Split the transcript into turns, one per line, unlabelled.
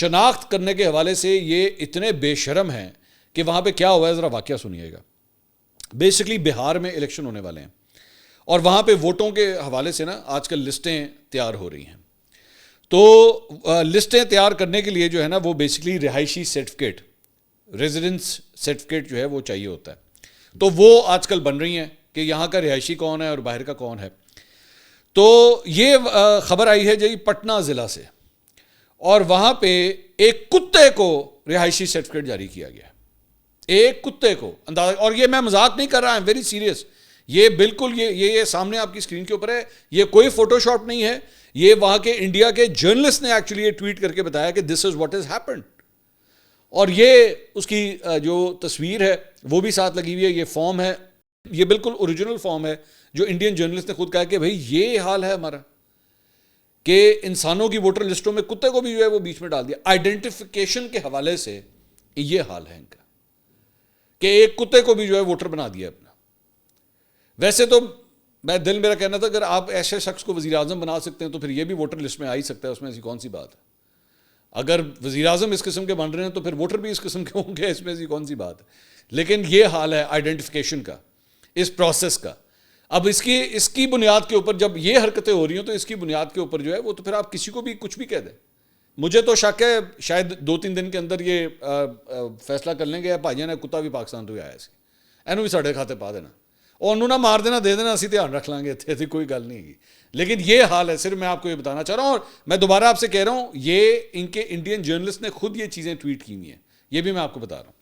شناخت کرنے کے حوالے سے یہ اتنے بے شرم ہیں کہ وہاں پہ کیا ہوا ہے ذرا واقعہ سنیے گا. بیسکلی بہار میں الیکشن ہونے والے ہیں اور وہاں پہ ووٹوں کے حوالے سے نا آج کل لسٹیں تیار ہو رہی ہیں. تو لسٹیں تیار کرنے کے لیے جو ہے نا وہ بیسکلی رہائشی سرٹیفکیٹ, ریزیڈنس سرٹیفکیٹ جو ہے وہ چاہیے ہوتا ہے. تو وہ آج کل بن رہی ہیں کہ یہاں کا رہائشی کون ہے اور باہر کا کون ہے. تو یہ خبر آئی ہے جی پٹنہ ضلع سے, اور وہاں پہ ایک کتے کو رہائشی سرٹیفکیٹ جاری کیا گیا ہے. ایک کتے کو اندازہ, اور یہ میں مذاق نہیں کر رہا ہوں, ویری سیریس. یہ بالکل یہ سامنے آپ کی اسکرین کے اوپر ہے, یہ کوئی فوٹو شاپ نہیں ہے. یہ وہاں کے انڈیا کے جرنلسٹ نے ایکچولی یہ ٹویٹ کر کے بتایا کہ دس از واٹ از ہیپنڈ. اور یہ اس کی جو تصویر ہے وہ بھی ساتھ لگی ہوئی ہے, یہ فارم ہے, یہ بالکل اوریجنل فارم ہے جو انڈین جرنلسٹ نے خود کہا کہ بھائی یہ حال ہے ہمارا کہ انسانوں کی ووٹر لسٹوں میں کتے کو بھی جو ہے وہ بیچ میں ڈال دیا. آئیڈینٹیفیکیشن کے حوالے سے یہ حال ہے ان کا کہ ایک کتے کو بھی جو ہے ووٹر بنا دیا اپنا. ویسے تو میں دل میرا کہنا تھا اگر آپ ایسے شخص کو وزیر اعظم بنا سکتے ہیں تو پھر یہ بھی ووٹر لسٹ میں آ ہی سکتا ہے, اس میں ایسی کون سی بات ہے. اگر وزیر اعظم اس قسم کے بن رہے ہیں تو پھر ووٹر بھی اس قسم کے ہوں گے, اس میں ایسی کون سی بات ہے. لیکن یہ حال ہے آئیڈینٹیفیکیشن کا, اس پروسیس کا. اب اس کی بنیاد کے اوپر جب یہ حرکتیں ہو رہی ہیں تو اس کی بنیاد کے اوپر جو ہے وہ تو پھر آپ کسی کو بھی کچھ بھی کہہ دیں. مجھے تو شک ہے شاید 2-3 دن کے اندر یہ فیصلہ کر لیں گے بھائی جان کتا بھی پاکستان تو آیا سی اینو بھی ساڑھے کھاتے پا دینا اور انہوں نہ مار دینا دے دینا, اسی دھیان رکھ لیں گے, اتنی کوئی گل نہیں ہے. لیکن یہ حال ہے, صرف میں آپ کو یہ بتانا چاہ رہا ہوں. اور میں دوبارہ آپ سے کہہ رہا ہوں یہ ان کے انڈین جرنلسٹ نے خود یہ چیزیں ٹویٹ کی ہوئی ہیں, یہ بھی میں آپ کو بتا رہا ہوں.